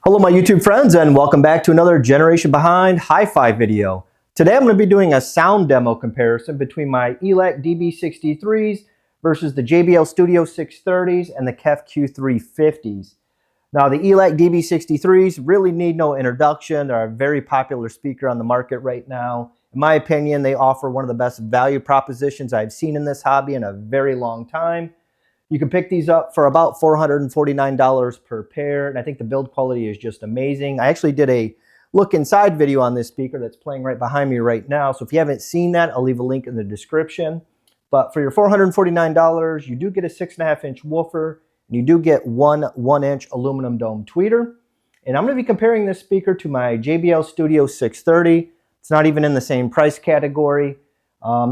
Hello my YouTube friends, and welcome back to another Generation Behind Hi-Fi video. Today I'm going to be doing a sound demo comparison between my ELAC DB63s versus the JBL Studio 630s and the KEF Q350s. Now the ELAC DB63s really need no introduction. They're a very popular speaker on the market right now. In my opinion, they offer one of the best value propositions I've seen in this hobby in a very long time. You can pick these up for about $449 per pair, and I think the build quality is just amazing. I actually did a look inside video on this speaker that's playing right behind me right now, so if you haven't seen that, I'll leave a link in the description. But for your $449, you do get a 6.5-inch woofer, and you do get one 1-inch aluminum dome tweeter. And I'm going to be comparing this speaker to my JBL Studio 630. It's not even in the same price category.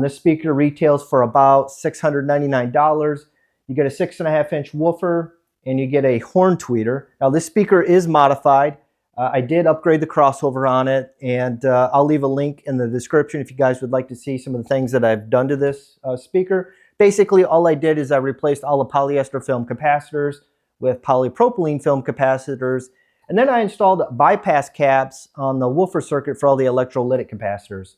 This speaker retails for about $699. You get a 6.5-inch woofer and you get a horn tweeter. Now this speaker is modified. I did upgrade the crossover on it, and I'll leave a link in the description if you guys would like to see some of the things that I've done to this speaker. Basically all I did is I replaced all the polyester film capacitors with polypropylene film capacitors, and then I installed bypass caps on the woofer circuit for all the electrolytic capacitors.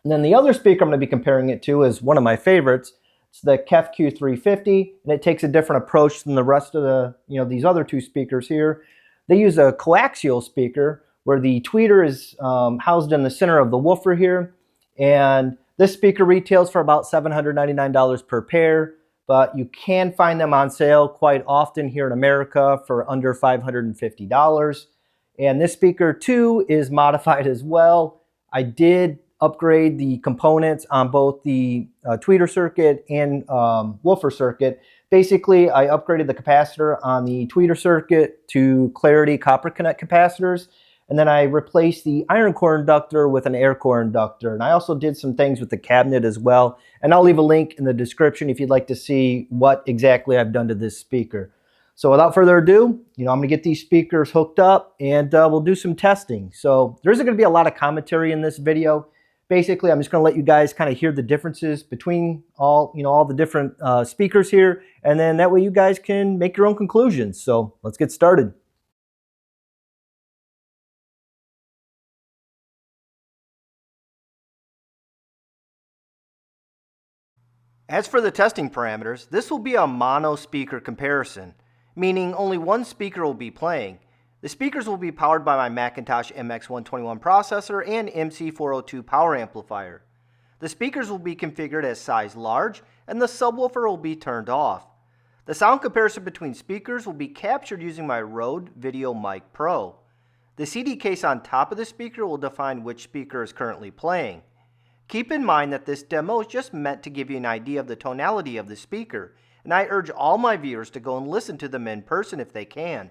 And then the other speaker I'm going to be comparing it to is one of my favorites. It's the KEF Q350, and it takes a different approach than the rest of the, these other two speakers here. They use a coaxial speaker where the tweeter is housed in the center of the woofer here, and this speaker retails for about $799 per pair, but you can find them on sale quite often here in America for under $550. And this speaker too is modified as well. I did upgrade the components on both the tweeter circuit and woofer circuit. Basically, I upgraded the capacitor on the tweeter circuit to Clarity copper connect capacitors, and then I replaced the iron core inductor with an air core inductor. And I also did some things with the cabinet as well, and I'll leave a link in the description if you'd like to see what exactly I've done to this speaker. So without further ado, I'm going to get these speakers hooked up, and we'll do some testing. So there isn't going to be a lot of commentary in this video. Basically, I'm just going to let you guys kind of hear the differences between all the different speakers here, and then that way you guys can make your own conclusions. So let's get started. As for the testing parameters, this will be a mono speaker comparison, meaning only one speaker will be playing. The speakers will be powered by my Macintosh MX121 processor and MC402 power amplifier. The speakers will be configured as size large, and the subwoofer will be turned off. The sound comparison between speakers will be captured using my Rode Video Mic Pro. The CD case on top of the speaker will define which speaker is currently playing. Keep in mind that this demo is just meant to give you an idea of the tonality of the speaker, and I urge all my viewers to go and listen to them in person if they can.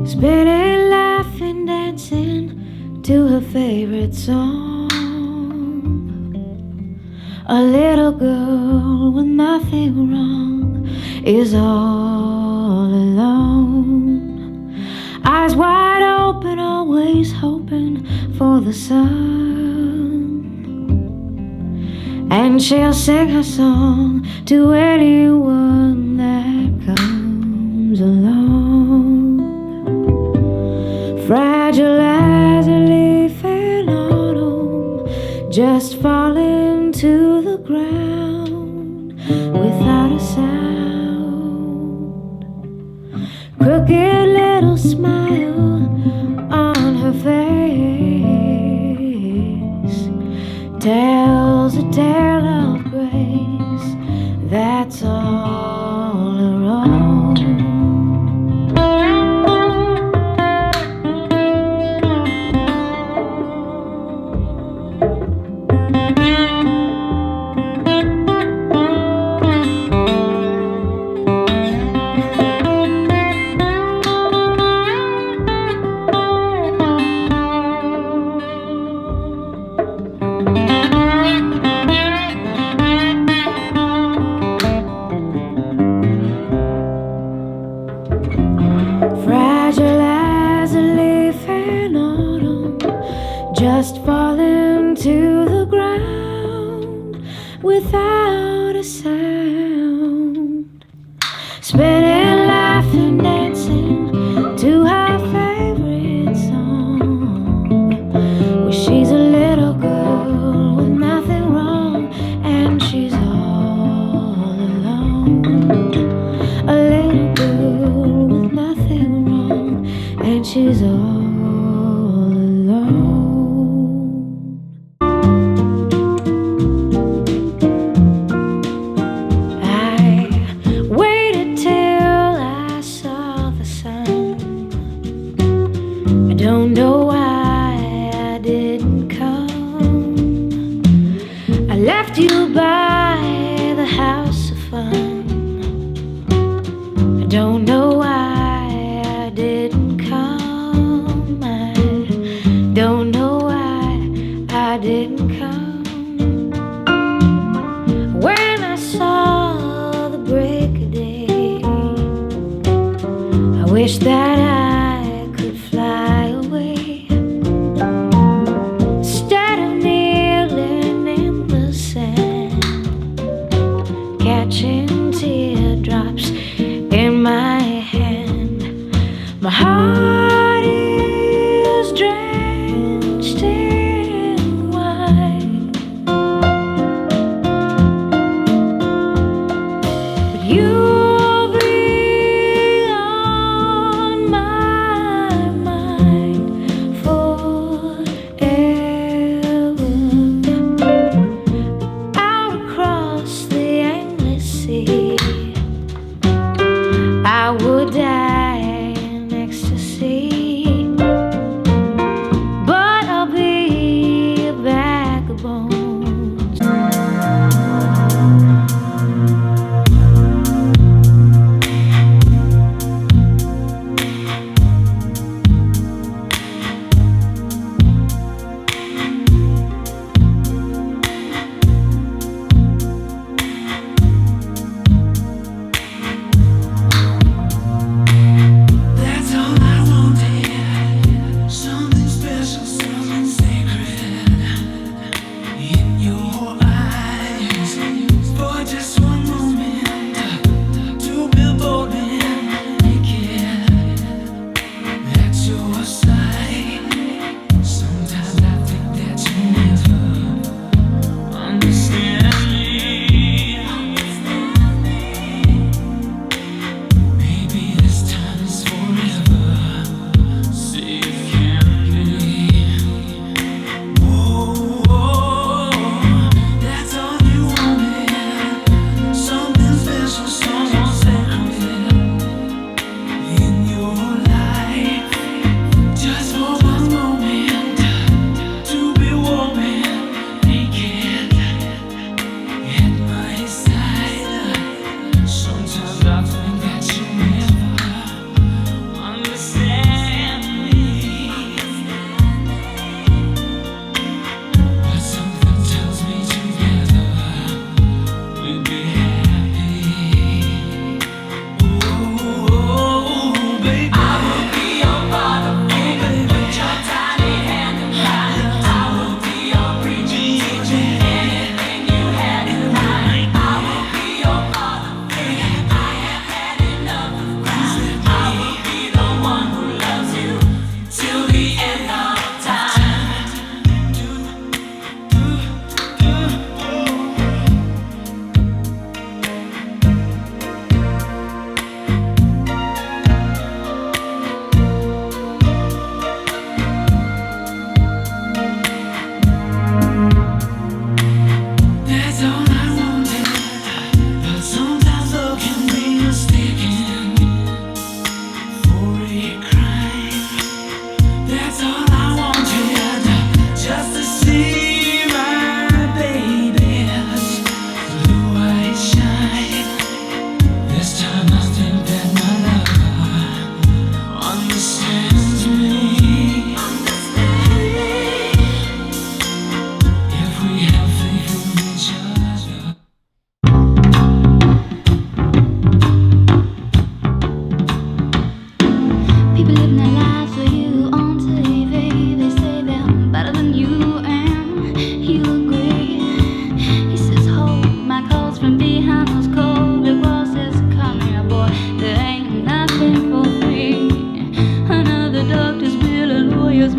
Spinning, laughing, dancing to her favorite song. A little girl with nothing wrong is all alone. Eyes wide open, always hoping for the sun. And she'll sing her song to anyone that comes along. Fragile as a leaf in autumn, just falling to the ground without a sound. Crooked little smile on her face tells a tale of grace that's all her own. just falling to the ground without a sound, spinning, laughing, dancing to her favorite song. Well, she's a little girl with nothing wrong, and she's all alone. A little girl with nothing wrong, and she's all alone. I waited till I saw the sun. I don't know why I didn't come. I left you by the house of fun. I don't know why I didn't come. I don't know why I didn't come. When I saw the break of day, I wish that I could fly away, instead of kneeling in the sand, catching teardrops in my hand. My heart is drenched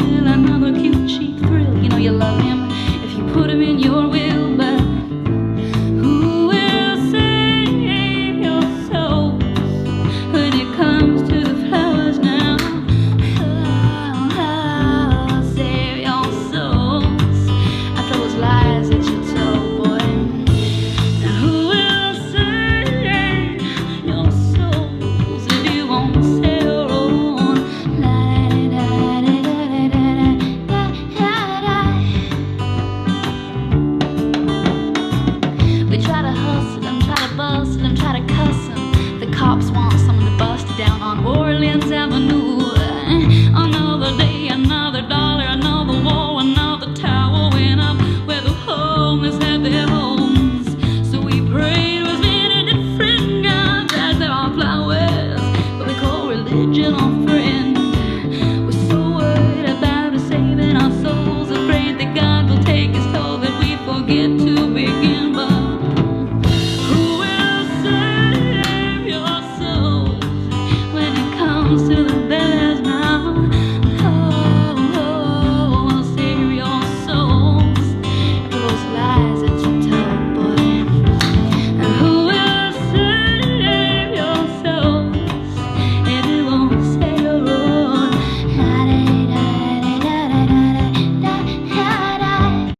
will, another cute cheap thrill. You know you love him if you put him in your will, but who will save your soul when it comes to the flowers now? Oh, save your souls after those lies that you told, boy. Now who will save your souls if you won't say your own? We try to hustle him, try to bustle him, try to cuss him. The cops want someone to bust down on Orleans Avenue. Another day, another dollar, another wall, another tower went up where the homeless had their homes. So we prayed with many different gods as there are flowers, but we call religion our friend.